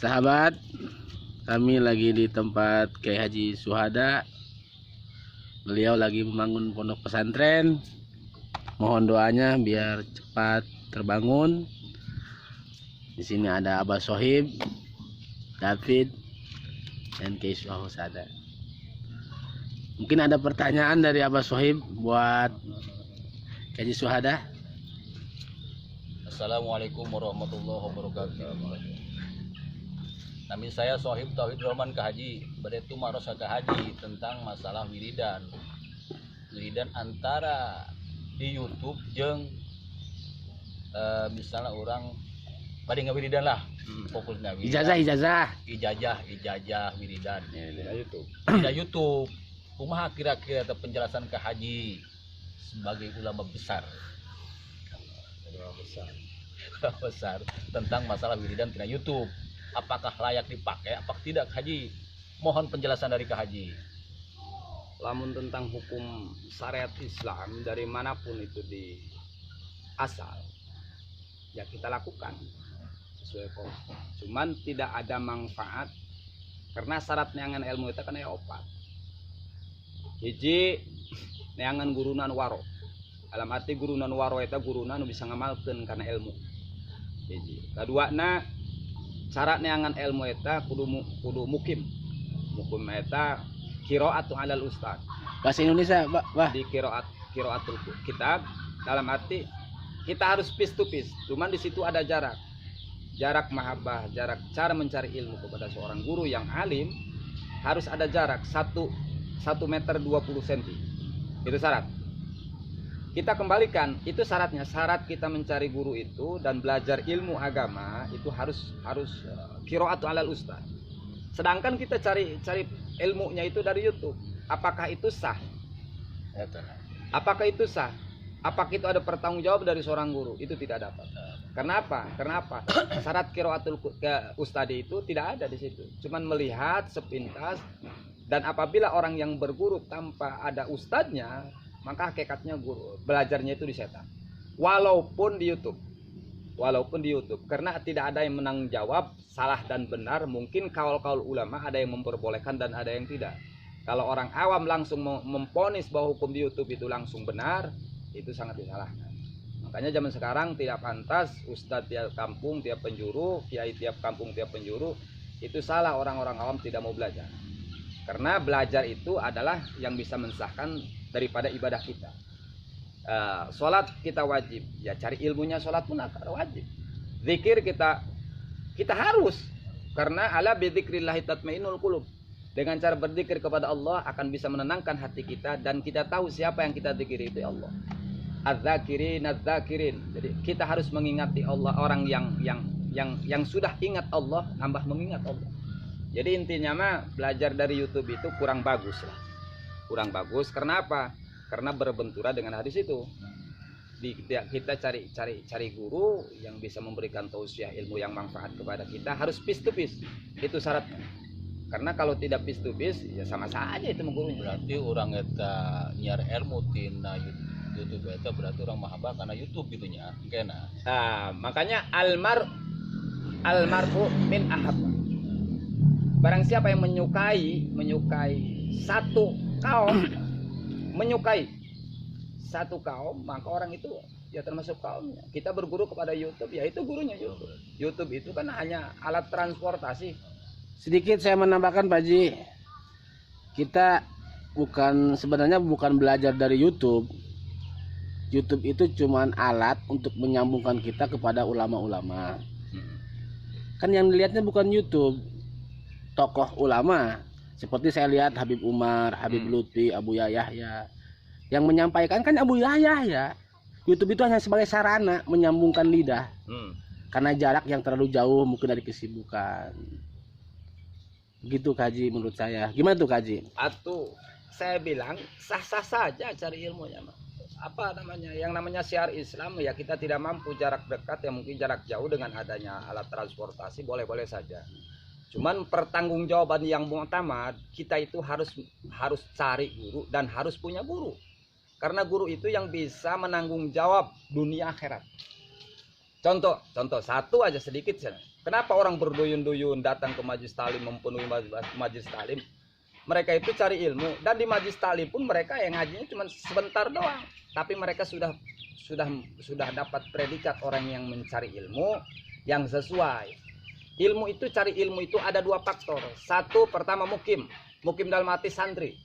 Sahabat, kami lagi di tempat Kiai Haji Syuhada. Beliau lagi membangun pondok pesantren. Mohon doanya biar cepat terbangun. Di sini ada Abah Sohib, David, dan Kiai Syuhada. Mungkin ada pertanyaan dari Abah Sohib buat Kiai Haji Syuhada. Assalamualaikum warahmatullahi wabarakatuh. Nama saya Sohib Tauhid Rahman Kahaji. Beretu marosa Kahaji tentang masalah wiridan antara di YouTube jeung misalnya orang pada ngawiridan lah, fokusnya wiridan. Ijazah wiridan. Tidak YouTube. Kumaha kira-kira penjelasan Kahaji sebagai ulama besar tentang masalah wiridan tina YouTube. Apakah layak dipakai apa tidak, Haji? Mohon penjelasan dari Haji. Lamun tentang hukum syariat Islam dari manapun itu di asal, ya kita lakukan sesuai konsep. Cuman tidak ada manfaat karena syarat neangan ilmu itu kan ya opat. Hiji neangan gurunan waro. Dalam arti gurunan waro itu gurunan bisa ngamalkeun karena ilmu. Hiji. Kaduana syarat neangan ilmu eta kudu mukim eta qiraatu alal ustad. Bahasa Indonesia, Bah. Di qiraatul kitab dalam arti kita harus piece to piece. Cuman di situ ada jarak mahabbah, jarak cara mencari ilmu kepada seorang guru yang alim harus ada jarak 1 meter 20 cm. Itu syarat. Kita kembalikan, itu syaratnya. Syarat kita mencari guru itu dan belajar ilmu agama itu harus qiraatu alal ustaz. Sedangkan kita cari ilmunya itu dari YouTube. Apakah itu sah? Apakah itu sah? Apakah itu ada pertanggungjawab dari seorang guru? Itu tidak dapat. Kenapa? Syarat qiraatul ustadi itu tidak ada di situ. Cuman melihat sepintas, dan apabila orang yang berguru tanpa ada ustadznya, maka hakikatnya guru belajarnya itu disetan. Walaupun di YouTube, karena tidak ada yang menanggung jawab salah dan benar. Mungkin kaul ulama ada yang memperbolehkan dan ada yang tidak. Kalau orang awam langsung memponis bahwa hukum di YouTube itu langsung benar, itu sangat disalahkan. Makanya zaman sekarang tidak pantas ustadz tiap kampung tiap penjuru, kiai tiap kampung tiap penjuru. Itu salah, orang-orang awam tidak mau belajar. Karena belajar itu adalah yang bisa mensahkan daripada ibadah kita. Sholat kita wajib, ya cari ilmunya sholat pun wajib. Zikir kita harus, karena ala bidzikrillah tatmainnul qulub. Dengan cara berzikir kepada Allah akan bisa menenangkan hati kita, dan kita tahu siapa yang kita zikiri itu Allah. Az-zakirin. Jadi kita harus mengingati Allah. Orang yang sudah ingat Allah tambah mengingat Allah. Jadi intinya mah belajar dari YouTube itu kurang bagus lah. Kurang bagus karena apa? Karena berbenturan dengan hadis itu. Kita cari guru yang bisa memberikan tausiah ilmu yang manfaat kepada kita, harus piece to piece. Itu syaratnya. Karena kalau tidak piece to piece ya sama saja itu gurunya. Berarti orang eta nyiar ilmu tina YouTube eta berarti orang mahabbah karena YouTube gitunya. Kena. Nah, makanya almar'u min ahabba. Barang siapa yang menyukai satu kaum, maka orang itu ya termasuk kaumnya. Kita berguru kepada YouTube, ya itu gurunya YouTube. YouTube itu kan hanya alat transportasi. Sedikit saya menambahkan, Pak Ji. Kita sebenarnya bukan belajar dari YouTube. YouTube itu cuman alat untuk menyambungkan kita kepada ulama-ulama. Kan yang dilihatnya bukan YouTube, tokoh ulama. Seperti saya lihat Habib Umar, Habib Lutfi, Abu Yahya. Yang menyampaikan kan Abu Yahya. YouTube itu hanya sebagai sarana menyambungkan lidah. Karena jarak yang terlalu jauh mungkin dari kesibukan. Gitu Kaji menurut saya. Gimana tuh Kaji? Atau saya bilang sah-sah saja cari ilmunya. Apa namanya? Yang namanya syiar Islam ya kita tidak mampu jarak dekat, ya mungkin jarak jauh dengan adanya alat transportasi boleh-boleh saja. Cuman pertanggungjawaban yang mu'tamad, kita itu harus cari guru dan harus punya guru. Karena guru itu yang bisa menanggung jawab dunia akhirat. Contoh satu aja sedikit. Kenapa orang berduyun-duyun datang ke majelis taklim, memenuhi majelis taklim? Mereka itu cari ilmu, dan di majelis taklim pun mereka yang ngajinya cuma sebentar doang, tapi mereka sudah dapat predikat orang yang mencari ilmu yang sesuai. Ilmu itu, cari ilmu itu ada dua faktor. Satu, pertama mukim dalam arti santri.